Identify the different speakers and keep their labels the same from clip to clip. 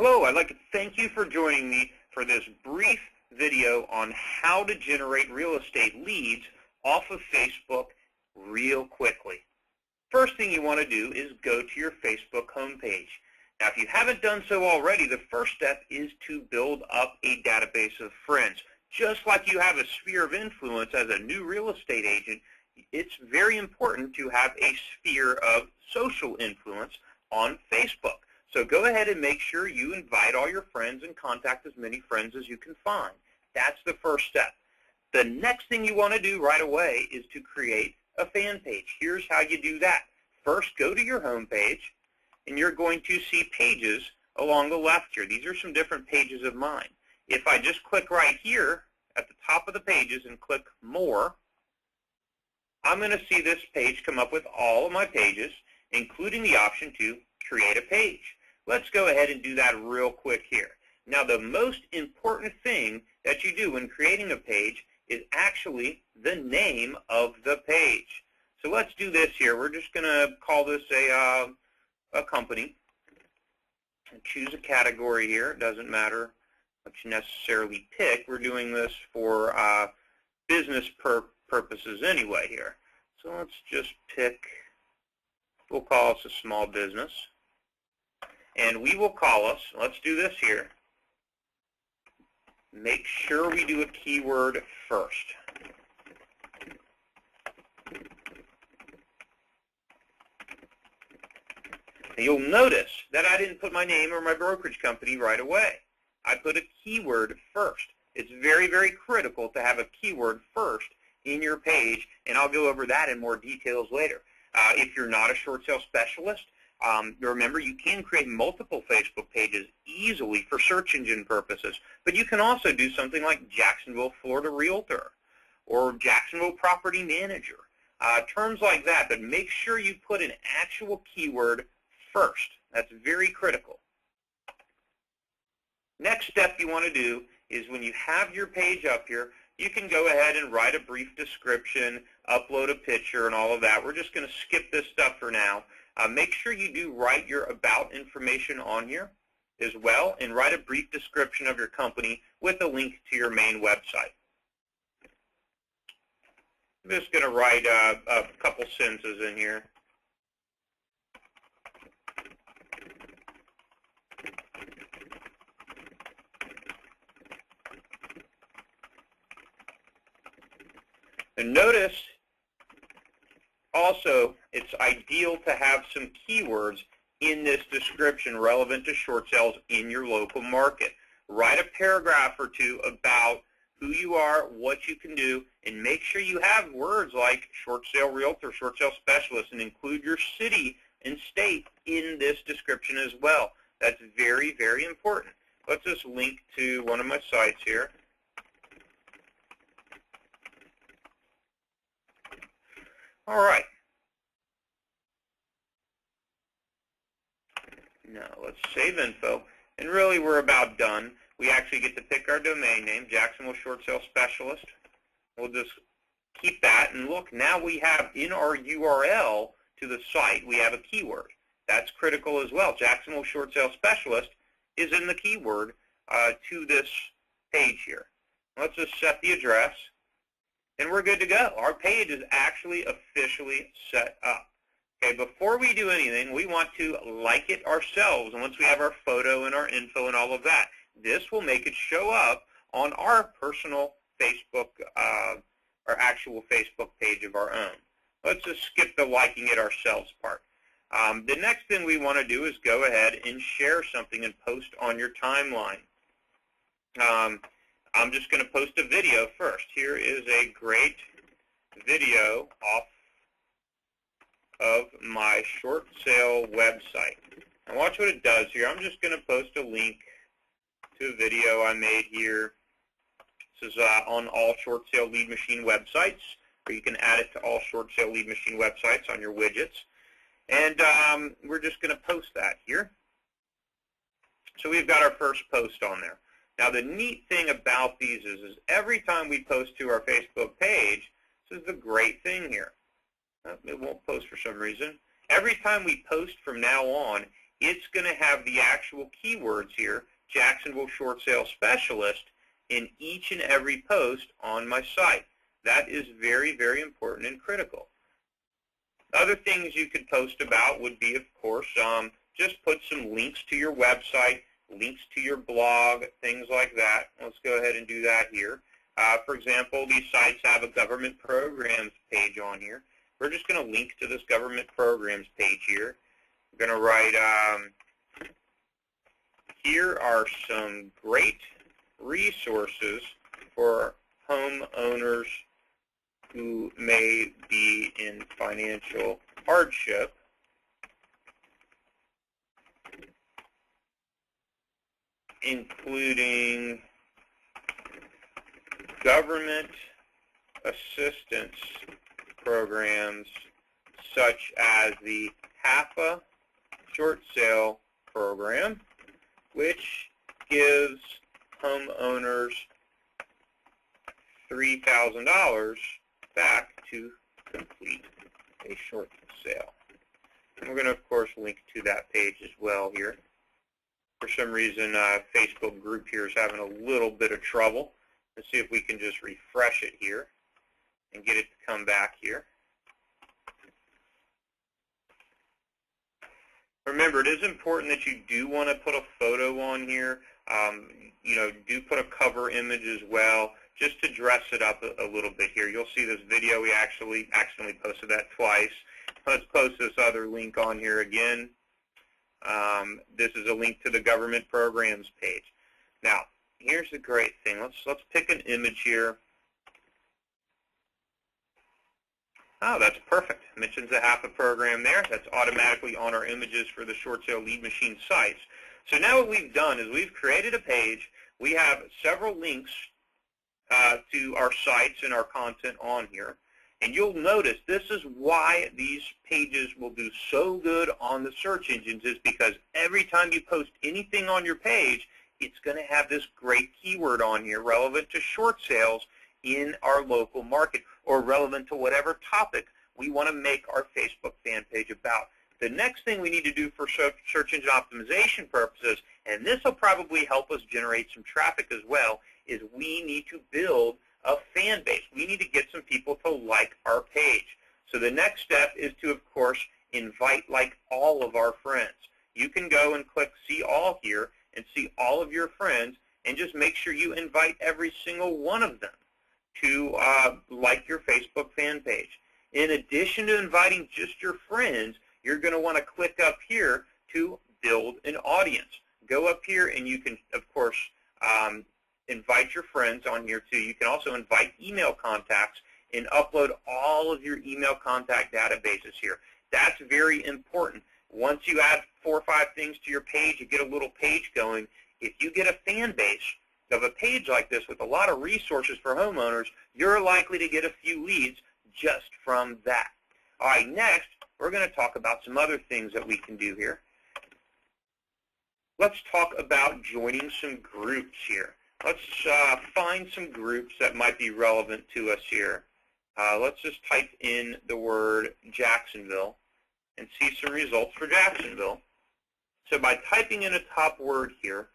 Speaker 1: Hello, I'd like to thank you for joining me for this brief video on how to generate real estate leads off of Facebook real quickly. First thing you want to do is go to your Facebook homepage. Now, if you haven't done so already, the first step is to build up a database of friends. Just like you have a sphere of influence as a new real estate agent, it's very important to have a sphere of social influence on Facebook. So go ahead and make sure you invite all your friends and contact as many friends as you can find. That's the first step. The next thing you want to do right away is to create a fan page. Here's how you do that. First, go to your home page, and you're going to see pages along the left here. These are some different pages of mine. If I just click right here at the top of the pages and click More, I'm going to see this page come up with all of my pages, including the option to create a page. Let's go ahead and do that real quick here. Now, the most important thing that you do when creating a page is actually the name of the page. So let's do this here. We're just going to call this a company. And choose a category here. It doesn't matter what you necessarily pick. We're doing this for business purposes anyway here. So let's just pick, we'll call us a small business. And we will call us, let's do this here, make sure we do a keyword first. And you'll notice that I didn't put my name or my brokerage company right away. I put a keyword first. It's very, very critical to have a keyword first in your page, and I'll go over that in more details later. If you're not a short sale specialist, remember, you can create multiple Facebook pages easily for search engine purposes, but you can also do something like Jacksonville, Florida Realtor or Jacksonville Property Manager, terms like that, but make sure you put an actual keyword first. That's very critical. Next step you want to do is when you have your page up here, you can go ahead and write a brief description, upload a picture, and all of that. We're just going to skip this stuff for now. Make sure you do write your about information on here as well, and write a brief description of your company with a link to your main website. I'm just going to write a couple sentences in here. And notice also, it's ideal to have some keywords in this description relevant to short sales in your local market. Write a paragraph or two about who you are, what you can do, and make sure you have words like short sale realtor, short sale specialist, and include your city and state in this description as well. That's very, very important. Let's just link to one of my sites here. All right. Now let's save info, and really we're about done. We actually get to pick our domain name, Jacksonville Short Sale Specialist. We'll just keep that, and look, now we have in our URL to the site, we have a keyword. That's critical as well. Jacksonville Short Sale Specialist is in the keyword to this page here. Let's just set the address, and we're good to go. Our page is actually officially set up. Okay, before we do anything, we want to like it ourselves. And once we have our photo and our info and all of that, this will make it show up on our personal Facebook, our actual Facebook page of our own. Let's just skip the liking it ourselves part. The next thing we want to do is go ahead and share something and post on your timeline. I'm just going to post a video first. Here is a great video off of my short sale website. And watch what it does here. I'm just going to post a link to a video I made here. This is on all short sale lead machine websites, or you can add it to all short sale lead machine websites on your widgets. And we're just going to post that here. So we've got our first post on there. Now the neat thing about these is every time we post to our Facebook page, this is the great thing here. It won't post for some reason. Every time we post from now on, it's going to have the actual keywords here, Jacksonville Short Sale Specialist, in each and every post on my site. That is very, very important and critical. Other things you could post about would be, of course, just put some links to your website, links to your blog, things like that. Let's go ahead and do that here. For example, these sites have a government programs page on here. We're just going to link to this government programs page here. We're going to write, here are some great resources for homeowners who may be in financial hardship, including government assistance programs such as the HAPA short sale program, which gives homeowners $3,000 back to complete a short sale. And we're going to, of course, link to that page as well here. For some reason, Facebook group here is having a little bit of trouble. Let's see if we can just refresh it here and get it to come back here. Remember, it is important that you do want to put a photo on here. Do put a cover image as well, just to dress it up a little bit here. You'll see this video, we actually accidentally posted that twice. Let's post this other link on here again. This is a link to the government programs page. Now, here's the great thing. Let's pick an image here. Oh, that's perfect. Mentions the HAPA program there. That's automatically on our images for the short sale lead machine sites. So now what we've done is we've created a page. We have several links to our sites and our content on here. And you'll notice this is why these pages will do so good on the search engines, is because every time you post anything on your page, it's going to have this great keyword on here relevant to short sales in our local market, or relevant to whatever topic we want to make our Facebook fan page about. The next thing we need to do for search engine optimization purposes, and this will probably help us generate some traffic as well, is we need to build a fan base. We need to get some people to like our page. So the next step is to, of course, invite all of our friends. You can go and click See All here and see all of your friends, and just make sure you invite every single one of them to like your Facebook fan page. In addition to inviting just your friends, you're going to want to click up here to build an audience. Go up here and you can, of course, invite your friends on here too. You can also invite email contacts and upload all of your email contact databases here. That's very important. Once you add 4 or 5 things to your page, you get a little page going. If you get a fan base of a page like this with a lot of resources for homeowners, you're likely to get a few leads just from that. All right, next, we're going to talk about some other things that we can do here. Let's talk about joining some groups here. Let's find some groups that might be relevant to us here. Let's just type in the word Jacksonville and see some results for Jacksonville. So by typing in a top word here,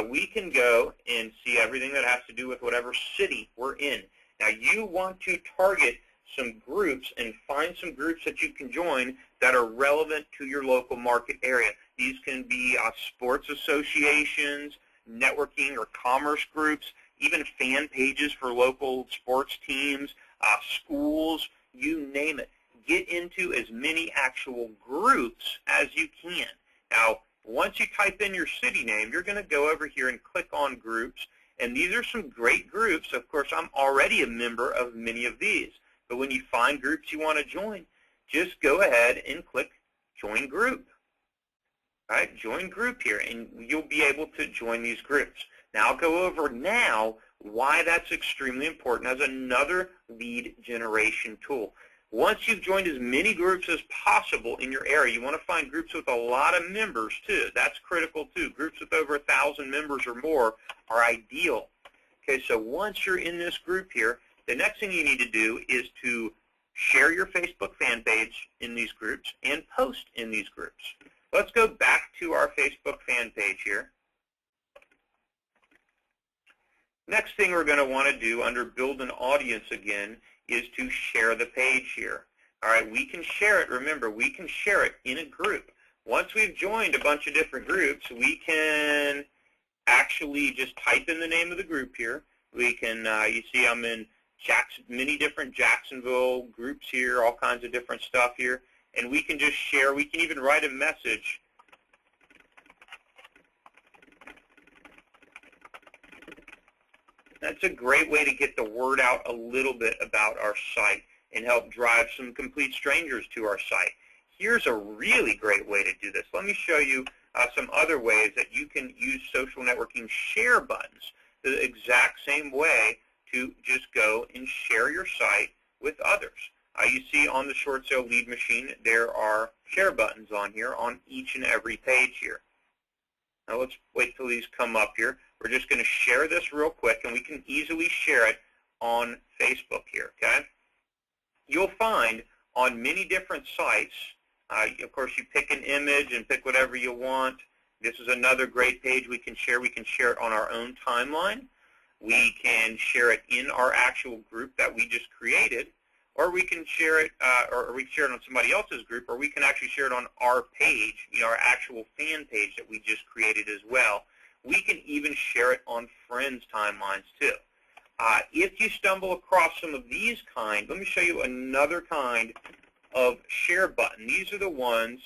Speaker 1: we can go and see everything that has to do with whatever city we're in. Now, you want to target some groups and find some groups that you can join that are relevant to your local market area. These can be sports associations, networking or commerce groups, even fan pages for local sports teams, schools, you name it. Get into as many actual groups as you can. Now, once you type in your city name, you're going to go over here and click on groups, and these are some great groups. Of course, I'm already a member of many of these, but when you find groups you want to join, just go ahead and click Join Group. All right, Join Group here, and you'll be able to join these groups. Now, I'll go over now why that's extremely important as another lead generation tool. Once you've joined as many groups as possible in your area, you want to find groups with a lot of members too. That's critical too. Groups with over 1,000 members or more are ideal. Okay, so once you're in this group here, the next thing you need to do is to share your Facebook fan page in these groups and post in these groups. Let's go back to our Facebook fan page here. Next thing we're going to want to do under Build an Audience again is to share the page here. All right, we can share it. Remember, we can share it in a group. Once we've joined a bunch of different groups, we can actually just type in the name of the group here. We can, you see I'm in many different Jacksonville groups here, all kinds of different stuff here. And we can just share. We can even write a message. That's a great way to get the word out a little bit about our site and help drive some complete strangers to our site. Here's a really great way to do this. Let me show you some other ways that you can use social networking share buttons the exact same way to just go and share your site with others. You see on the Short Sale Lead Machine, there are share buttons on here on each and every page here. Now let's wait till these come up here. We're just going to share this real quick, and we can easily share it on Facebook here, okay? You'll find on many different sites, of course, you pick an image and pick whatever you want. This is another great page we can share. We can share it on our own timeline. We can share it in our actual group that we just created, or we can share it, or we can share it on somebody else's group, or we can actually share it on our page, our actual fan page that we just created as well. We can even share it on friends' timelines too. If you stumble across some of these let me show you another kind of share button. These are the ones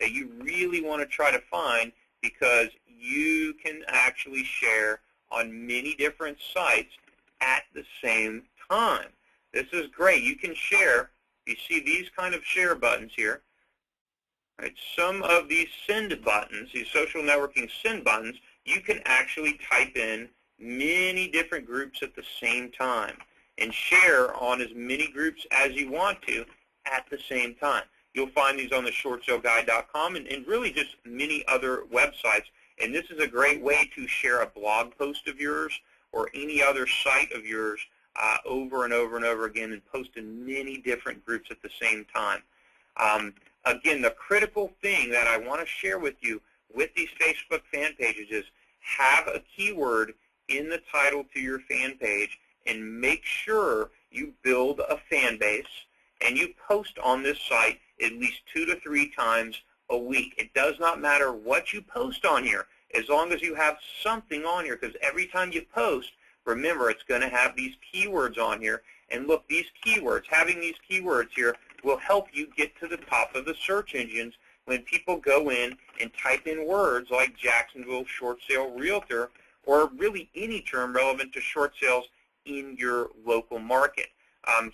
Speaker 1: that you really want to try to find because you can actually share on many different sites at the same time. This is great. You can share, you see these kind of share buttons here. Right, some of these send buttons, these social networking send buttons, you can actually type in many different groups at the same time and share on as many groups as you want to at the same time. You'll find these on the shortsaleguide.com and really just many other websites. And this is a great way to share a blog post of yours or any other site of yours over and over and over again and post in many different groups at the same time. Again, the critical thing that I want to share with you with these Facebook fan pages is have a keyword in the title to your fan page and make sure you build a fan base and you post on this site at least 2 to 3 times a week. It does not matter what you post on here as long as you have something on here, because every time you post, remember, it's going to have these keywords on here. And look, these keywords, having these keywords here will help you get to the top of the search engines when people go in and type in words like Jacksonville Short Sale Realtor or really any term relevant to short sales in your local market.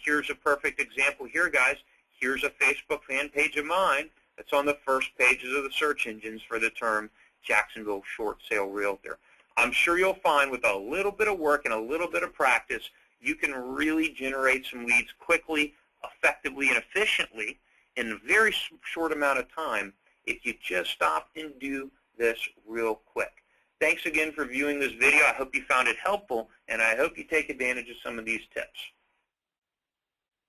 Speaker 1: Here's a perfect example here, guys. Here's a Facebook fan page of mine that's on the first pages of the search engines for the term Jacksonville Short Sale Realtor. I'm sure you'll find with a little bit of work and a little bit of practice, you can really generate some leads quickly, effectively, and efficiently in a very short amount of time if you just stop and do this real quick. Thanks again for viewing this video. I hope you found it helpful, and I hope you take advantage of some of these tips.